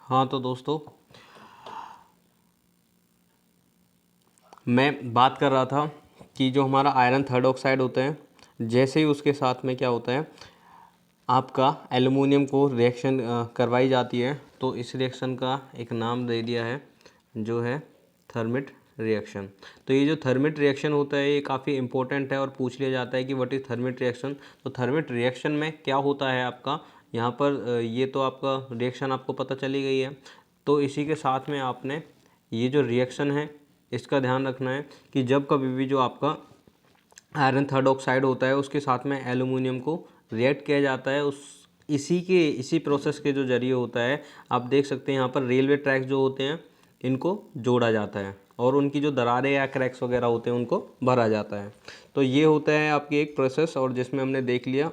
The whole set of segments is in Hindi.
हाँ तो दोस्तों, मैं बात कर रहा था कि जो हमारा आयरन थर्ड ऑक्साइड होता है, जैसे ही उसके साथ में क्या होता है, आपका एल्युमिनियम को रिएक्शन करवाई जाती है, तो इस रिएक्शन का एक नाम दे दिया है जो है थर्मिट रिएक्शन। तो ये जो थर्मिट रिएक्शन होता है ये काफ़ी इंपॉर्टेंट है और पूछ लिया जाता है कि व्हाट इज़ थर्मिट रिएक्शन। तो थर्मिट रिएक्शन में क्या होता है आपका यहाँ पर, ये तो आपका रिएक्शन आपको पता चली गई है। तो इसी के साथ में आपने ये जो रिएक्शन है इसका ध्यान रखना है कि जब कभी भी जो आपका आयरन थर्ड ऑक्साइड होता है उसके साथ में एल्युमिनियम को रिएक्ट किया जाता है, उस इसी प्रोसेस के जो जरिए होता है। आप देख सकते हैं यहाँ पर रेलवे ट्रैक्स जो होते हैं इनको जोड़ा जाता है और उनकी जो दरारें या क्रैक्स वगैरह होते हैं उनको भरा जाता है। तो ये होता है आपकी एक प्रोसेस, और जिसमें हमने देख लिया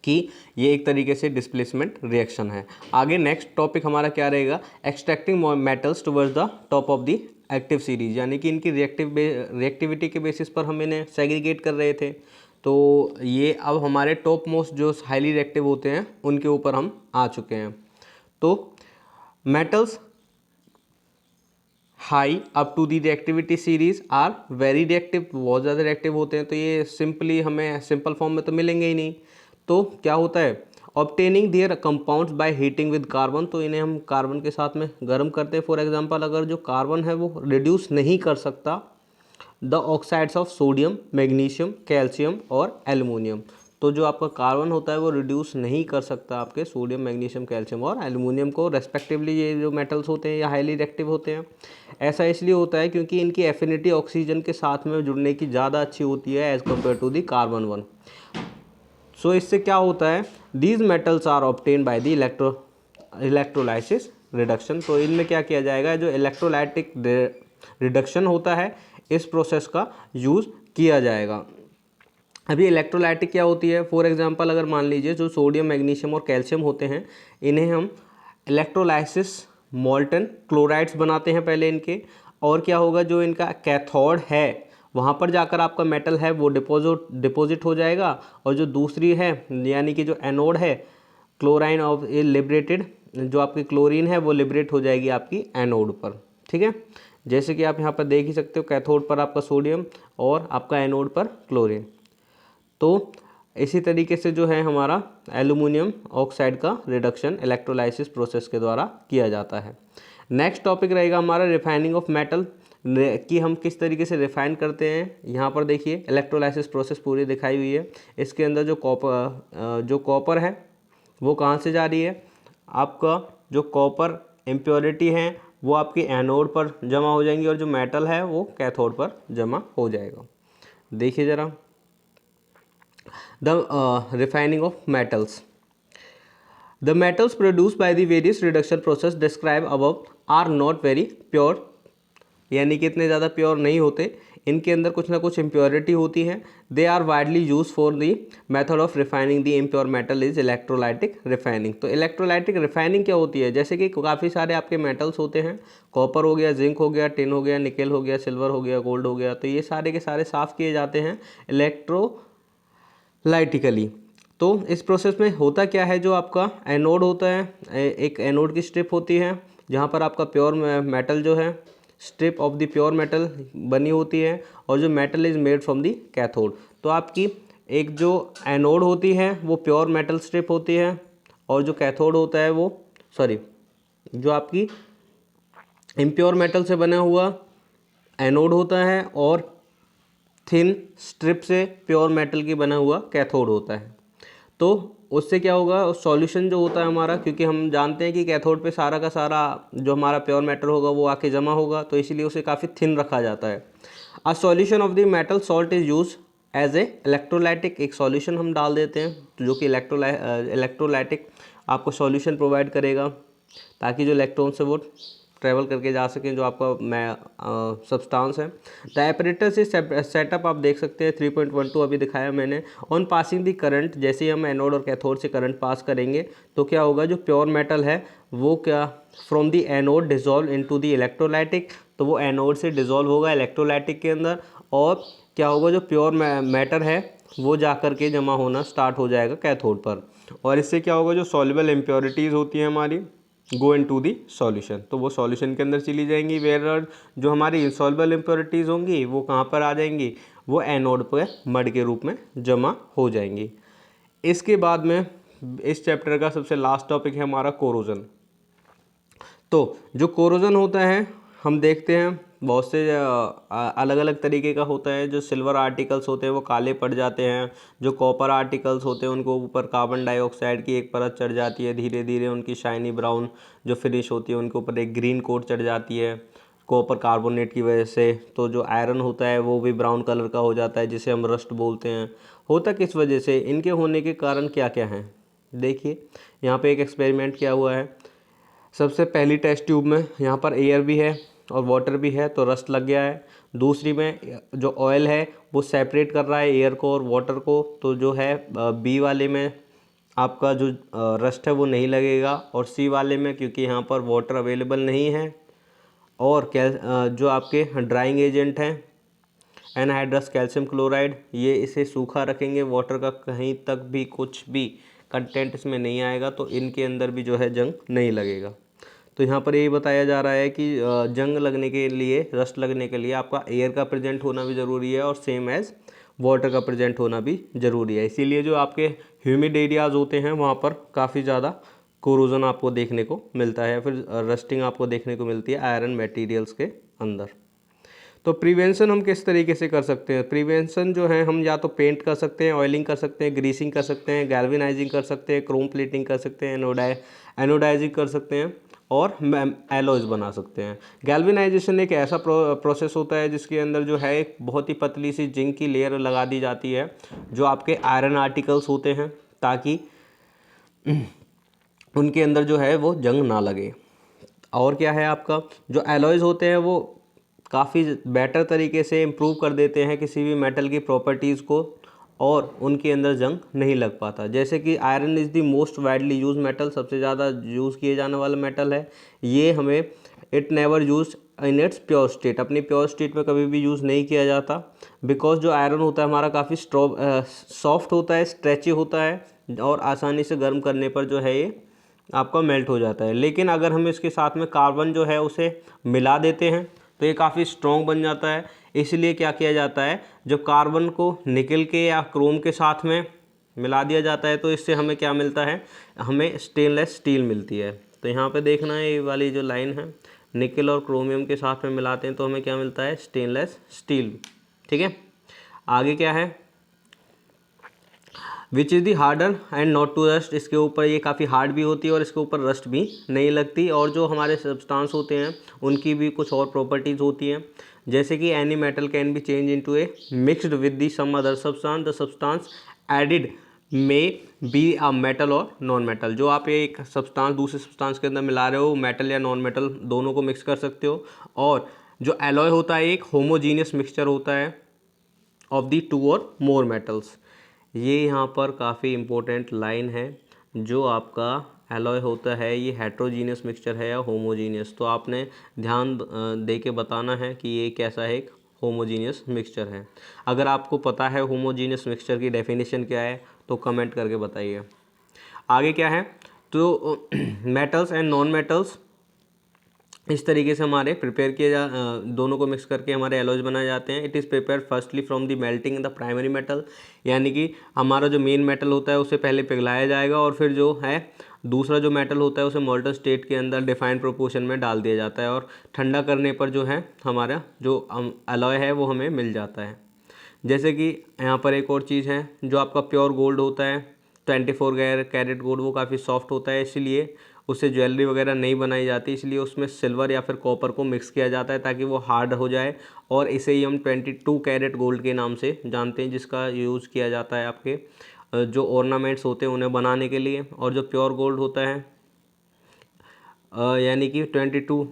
कि ये एक तरीके से डिस्प्लेसमेंट रिएक्शन है। आगे नेक्स्ट टॉपिक हमारा क्या रहेगा, extracting metals towards the top of the active series, यानी कि इनकी रिएक्टिविटी के बेसिस पर हम इन्हें सेग्रीगेट कर रहे थे। तो ये अब हमारे टॉप मोस्ट जो हाईली रिएक्टिव होते हैं उनके ऊपर हम आ चुके हैं। तो metals high up to the reactivity series are very reactive, बहुत ज़्यादा रिएक्टिव होते हैं। तो ये सिंपली हमें सिंपल फॉर्म में तो मिलेंगे ही नहीं। तो क्या होता है, obtaining there compounds by heating with carbon, तो इन्हें हम कार्बन के साथ में गर्म करते हैं। फॉर एग्जांपल, अगर जो कार्बन है वो रिड्यूस नहीं कर सकता the oxides of sodium, magnesium, calcium और एल्युमिनियम, तो जो आपका कार्बन होता है वो रिड्यूस नहीं कर सकता आपके सोडियम, मैग्नीशियम, कैल्शियम और एल्युमिनियम को रेस्पेक्टिवली। ये जो मेटल्स होते हैं ये हाईली रिएक्टिव होते हैं। ऐसा इसलिए होता है क्योंकि इनकी एफिनिटी ऑक्सीजन के साथ में जुड़ने की ज़्यादा अच्छी होती है as compare to the carbon one. So इससे क्या होता है, these metals are obtain by the electrolysis reduction. तो इनमें क्या किया जाएगा, जो इलेक्ट्रोलाइटिक रिडक्शन होता है इस प्रोसेस का यूज़ किया जाएगा। अभी इलेक्ट्रोलाइटिक क्या होती है, फॉर एग्जांपल अगर मान लीजिए जो सोडियम, मैग्नीशियम और कैल्शियम होते हैं इन्हें हम इलेक्ट्रोलाइसिस मोल्टन क्लोराइड्स बनाते हैं पहले इनके, और क्या होगा, जो इनका कैथोड है वहाँ पर जाकर आपका मेटल है वो डिपॉजिट हो जाएगा, और जो दूसरी है यानी कि जो एनोड है, क्लोराइन ऑफ लिबरेटेड, जो आपकी क्लोरीन है वो लिबरेट हो जाएगी आपकी एनोड पर। ठीक है, जैसे कि आप यहाँ पर देख ही सकते हो, कैथोड पर आपका सोडियम और आपका एनोड पर क्लोरीन। तो इसी तरीके से जो है हमारा एल्युमिनियम ऑक्साइड का रिडक्शन इलेक्ट्रोलाइसिस प्रोसेस के द्वारा किया जाता है। नेक्स्ट टॉपिक रहेगा हमारा रिफाइनिंग ऑफ मेटल, कि हम किस तरीके से रिफाइन करते हैं। यहाँ पर देखिए इलेक्ट्रोलाइसिस प्रोसेस पूरी दिखाई हुई है। इसके अंदर जो कॉपर है वो कहाँ से जा रही है, आपका जो कॉपर इम्प्योरिटी है वो आपकी एनोड पर जमा हो जाएंगी और जो मेटल है वो कैथोड पर जमा हो जाएगा। देखिए ज़रा, the refining of metals. The metals produced by the various reduction process described above are not very pure, यानी कि इतने ज़्यादा प्योर नहीं होते, इनके अंदर कुछ ना कुछ इम्प्योरिटी होती है। They are widely use for the method of refining the impure metal is electrolytic refining. तो इलेक्ट्रोलाइटिक रिफाइनिंग क्या होती है, जैसे कि काफ़ी सारे आपके मेटल्स होते हैं, कॉपर हो गया, जिंक हो गया, टिन हो गया, निकेल हो गया, सिल्वर हो गया, गोल्ड हो गया, तो ये सारे के सारे साफ़ किए जाते हैं इलेक्ट्रोलाइटिकली। तो इस प्रोसेस में होता क्या है, जो आपका एनोड होता है, एक एनोड की स्ट्रिप होती है जहाँ पर आपका प्योर मेटल जो है, strip of the pure metal बनी होती है, और जो metal is made from the cathode. तो आपकी एक जो एनोड होती है वो प्योर मेटल स्ट्रिप होती है, और जो कैथोड होता है वो जो आपकी इम्प्योर मेटल से बना हुआ एनोड होता है, और थिन स्ट्रिप से प्योर मेटल की बना हुआ कैथोड होता है। तो उससे क्या होगा, सॉल्यूशन जो होता है हमारा, क्योंकि हम जानते हैं कि कैथोड पे सारा का सारा जो हमारा प्योर मेटल होगा वो आके जमा होगा, तो इसीलिए उसे काफ़ी थिन रखा जाता है। A solution of the metal salt is use as a electrolytic, एक सॉल्यूशन हम डाल देते हैं जो कि इलेक्ट्रोलाइटिक आपको सॉल्यूशन प्रोवाइड करेगा, ताकि जो इलेक्ट्रॉन से वो ट्रैवल करके जा सकें, जो आपका सब्सटेंस है। द एपरेटस इज सेटअप आप देख सकते हैं 3.12 अभी दिखाया मैंने। ऑन पासिंग दी करंट, जैसे ही हम एनोड और कैथोड से करंट पास करेंगे तो क्या होगा, जो प्योर मेटल है वो क्या from the anode dissolve into the electrolytic, तो वो एनोड से डिजॉल्व होगा इलेक्ट्रोलाइटिक के अंदर, और क्या होगा, जो प्योर मैटर है वो जा कर के जमा होना स्टार्ट हो जाएगा कैथोड पर। और इससे क्या होगा, जो सॉल्युबल इम्प्योरिटीज़ होती हैं हमारी गो इन टू दी सॉल्यूशन, तो वो सॉल्यूशन के अंदर चली जाएंगी। वेयर जो हमारी इंसॉल्युबल इम्प्योरिटीज़ होंगी वो कहाँ पर आ जाएंगी, वो एनोड पर मड के रूप में जमा हो जाएंगी। इसके बाद में इस चैप्टर का सबसे लास्ट टॉपिक है हमारा कोरोजन। तो जो कोरोजन होता है हम देखते हैं बहुत से अलग अलग तरीके का होता है। जो सिल्वर आर्टिकल्स होते हैं वो काले पड़ जाते हैं, जो कॉपर आर्टिकल्स होते हैं उनको ऊपर कार्बन डाइऑक्साइड की एक परत चढ़ जाती है, धीरे धीरे उनकी शाइनी ब्राउन जो फिनिश होती है उनके ऊपर एक ग्रीन कोट चढ़ जाती है कॉपर कार्बोनेट की वजह से। तो जो आयरन होता है वो भी ब्राउन कलर का हो जाता है जिसे हम रस्ट बोलते हैं। होता किस वजह से, इनके होने के कारण क्या क्या हैं, देखिए यहाँ पे एक एक्सपेरिमेंट किया हुआ है। सबसे पहली टेस्ट ट्यूब में यहाँ पर एयर भी है और वाटर भी है तो रस्ट लग गया है। दूसरी में जो ऑयल है वो सेपरेट कर रहा है एयर को और वाटर को, तो जो है बी वाले में आपका जो रस्ट है वो नहीं लगेगा, और सी वाले में क्योंकि यहाँ पर वाटर अवेलेबल नहीं है और जो आपके ड्राइंग एजेंट हैं एनहाइड्रस कैल्शियम क्लोराइड, ये इसे सूखा रखेंगे, वाटर का कहीं तक भी कुछ भी कंटेंट इसमें नहीं आएगा, तो इनके अंदर भी जो है जंग नहीं लगेगा। तो यहाँ पर यही बताया जा रहा है कि जंग लगने के लिए, रस्ट लगने के लिए आपका एयर का प्रेजेंट होना भी ज़रूरी है और सेम एज़ वाटर का प्रेजेंट होना भी ज़रूरी है। इसीलिए जो आपके ह्यूमिड एरियाज़ होते हैं वहाँ पर काफ़ी ज़्यादा कोरोजन आपको देखने को मिलता है, फिर रस्टिंग आपको देखने को मिलती है आयरन मटेरियल्स के अंदर। तो प्रिवेंशन हम किस तरीके से कर सकते हैं, प्रिवेंशन जो है हम या तो पेंट कर सकते हैं, ऑयलिंग कर सकते हैं, ग्रीसिंग कर सकते हैं, गैल्वेनाइजिंग कर सकते हैं, क्रोम प्लेटिंग कर सकते हैं, एनोडाइजिंग कर सकते हैं और एलॉयज़ बना सकते हैं। गैल्वेनाइजेशन एक ऐसा प्रोसेस होता है जिसके अंदर जो है एक बहुत ही पतली सी जिंक की लेयर लगा दी जाती है जो आपके आयरन आर्टिकल्स होते हैं, ताकि उनके अंदर जो है वो जंग ना लगे। और क्या है आपका, जो एलॉयज़ होते हैं वो काफ़ी बेटर तरीके से इम्प्रूव कर देते हैं किसी भी मेटल की प्रॉपर्टीज़ को और उनके अंदर जंग नहीं लग पाता। जैसे कि iron is the most widely use metal, सबसे ज़्यादा यूज़ किए जाने वाला मेटल है। ये हमें it never use in its pure state, अपनी प्योर स्टेट में कभी भी यूज़ नहीं किया जाता, बिकॉज जो आयरन होता है हमारा काफ़ी सॉफ्ट होता है, स्ट्रेची होता है और आसानी से गर्म करने पर जो है ये आपका मेल्ट हो जाता है। लेकिन अगर हम इसके साथ में कार्बन जो है उसे मिला देते हैं तो ये काफ़ी स्ट्रॉन्ग बन जाता है। इसलिए क्या किया जाता है, जब कार्बन को निकल के या क्रोम के साथ में मिला दिया जाता है तो इससे हमें क्या मिलता है, हमें स्टेनलेस स्टील मिलती है। तो यहाँ पे देखना है ये वाली जो लाइन है, निकल और क्रोमियम के साथ में मिलाते हैं तो हमें क्या मिलता है, स्टेनलेस स्टील। ठीक है, आगे क्या है, which is the harder and not to rust, इसके ऊपर ये काफ़ी हार्ड भी होती है और इसके ऊपर रस्ट भी नहीं लगती। और जो हमारे सब्सटेंस होते हैं उनकी भी कुछ और प्रॉपर्टीज़ होती हैं, जैसे कि any metal can be change into a mixed with the some other substance, the substance added may be a metal और नॉन मेटल। जो आप एक सब्सटेंस दूसरे सब्सटेंस के अंदर मिला रहे हो, मेटल या नॉन मेटल दोनों को मिक्स कर सकते हो। और जो एलॉय होता है एक होमोजीनियस मिक्सचर होता है ऑफ दी टू और मोर मेटल्स। ये यहाँ पर काफ़ी इम्पोर्टेंट लाइन है, जो आपका एलॉय होता है ये हेट्रोजीनियस मिक्सचर है या होमोजीनियस। तो आपने ध्यान दे के बताना है कि ये कैसा है, एक होमोजीनियस मिक्सचर है। अगर आपको पता है होमोजीनियस मिक्सचर की डेफिनेशन क्या है तो कमेंट करके बताइए। आगे क्या है, तो मेटल्स एंड नॉन मेटल्स इस तरीके से हमारे प्रिपेयर किए दोनों को मिक्स करके हमारे एलॉयज बनाए जाते हैं। It is prepare firstly from the melting in the primary metal, यानी कि हमारा जो मेन मेटल होता है उसे पहले पिघलाया जाएगा और फिर जो है दूसरा जो मेटल होता है उसे मोल्टन स्टेट के अंदर डिफाइंड प्रोपोर्शन में डाल दिया जाता है और ठंडा करने पर जो है हमारा जो एलॉय है वो हमें मिल जाता है। जैसे कि यहाँ पर एक और चीज़ है, जो आपका प्योर गोल्ड होता है 24 कैरेट गोल्ड, वो काफ़ी सॉफ्ट होता है, इसलिए उससे ज्वेलरी वगैरह नहीं बनाई जाती, इसलिए उसमें सिल्वर या फिर कॉपर को मिक्स किया जाता है ताकि वो हार्ड हो जाए। और इसे ही हम 22 कैरेट गोल्ड के नाम से जानते हैं, जिसका यूज़ किया जाता है आपके जो ऑर्नामेंट्स होते हैं उन्हें बनाने के लिए। और जो प्योर गोल्ड होता है यानी कि 22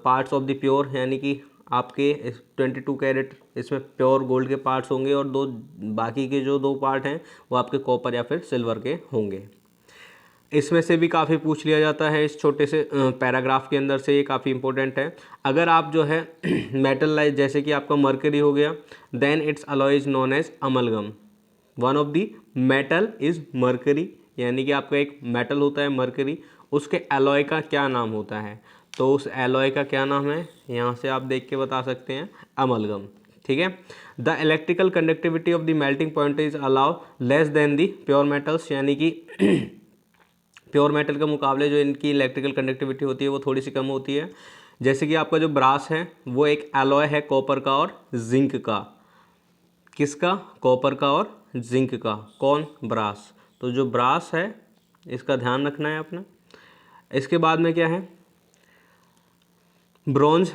पार्ट्स ऑफ द प्योर, यानी कि आपके 22 कैरेट इसमें प्योर गोल्ड के पार्ट्स होंगे और बाकी के जो 2 पार्ट हैं वो आपके कॉपर या फिर सिल्वर के होंगे। इसमें से भी काफ़ी पूछ लिया जाता है इस छोटे से पैराग्राफ के अंदर से, ये काफ़ी इंपॉर्टेंट है। अगर आप जो है मेटल लाइज जैसे कि आपका मर्करी हो गया, then its alloy is known as amalgam. One of the metal is mercury, यानी कि आपका एक मेटल होता है मर्करी, उसके एलॉय का क्या नाम होता है। तो उस एलॉय का क्या नाम है, यहाँ से आप देख के बता सकते हैं, अमलगम। ठीक है। The electrical conductivity of the melting point is allow less than the pure metals, यानी कि प्योर मेटल के मुकाबले जो इनकी इलेक्ट्रिकल कंडक्टिविटी होती है वो थोड़ी सी कम होती है। जैसे कि आपका जो ब्रास है वो एक एलॉय है कॉपर का और जिंक का। किसका? कॉपर का और जिंक का। कौन? ब्रास। तो जो ब्रास है इसका ध्यान रखना है अपना। इसके बाद में क्या है, ब्रोंज।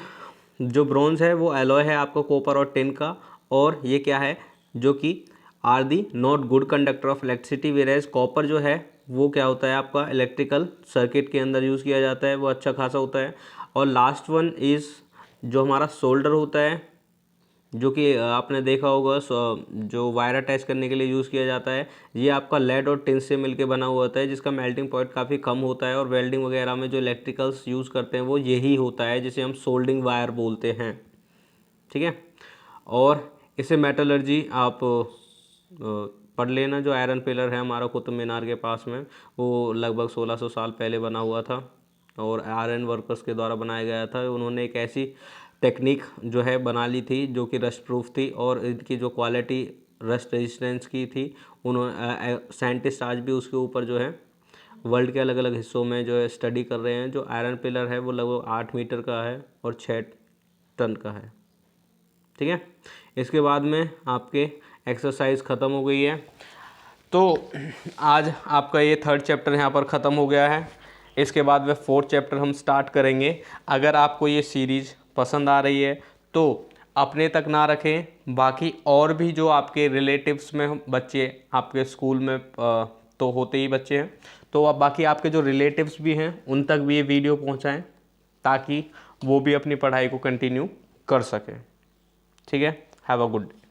जो ब्रोंज है वो एलॉय है आपका कॉपर और टिन का, और ये क्या है, जो कि are the not good conductor of electricity, whereas copper जो है वो क्या होता है आपका इलेक्ट्रिकल सर्किट के अंदर यूज़ किया जाता है, वो अच्छा खासा होता है। और लास्ट वन इज़ जो हमारा सोल्डर होता है, जो कि आपने देखा होगा जो वायर अटैच करने के लिए यूज़ किया जाता है, ये आपका लेड और टिन से मिलके बना हुआ होता है, जिसका मेल्टिंग पॉइंट काफ़ी कम होता है। और वेल्डिंग वगैरह में जो इलेक्ट्रिकल्स यूज़ करते हैं वो यही होता है, जिसे हम सोल्डिंग वायर बोलते हैं। ठीक है। और इसे मेटलर्जी आप पढ़ लेना। जो आयरन पिलर है हमारा कुतुब मीनार के पास में, वो लगभग 1600 साल पहले बना हुआ था और आयरन वर्कर्स के द्वारा बनाया गया था। उन्होंने एक ऐसी टेक्निक जो है बना ली थी जो कि रस्ट प्रूफ थी, और इनकी जो क्वालिटी रस्ट रेजिस्टेंस की थी, उन्होंने साइंटिस्ट आज भी उसके ऊपर जो है वर्ल्ड के अलग अलग हिस्सों में जो है स्टडी कर रहे हैं। जो आयरन पिलर है वो लगभग 8 मीटर का है और 6 टन का है। ठीक है। इसके बाद में आपके एक्सरसाइज ख़त्म हो गई है। तो आज आपका ये 3rd चैप्टर यहाँ पर ख़त्म हो गया है। इसके बाद में 4th चैप्टर हम स्टार्ट करेंगे। अगर आपको ये सीरीज़ पसंद आ रही है तो अपने तक ना रखें, बाकी और भी जो आपके रिलेटिव्स में बच्चे आपके स्कूल में तो होते ही बच्चे हैं, तो अब बाकी आपके जो रिलेटिव्स भी हैं उन तक भी ये वीडियो पहुँचाएँ, ताकि वो भी अपनी पढ़ाई को कंटिन्यू कर सकें। ठीक है। Have a good day.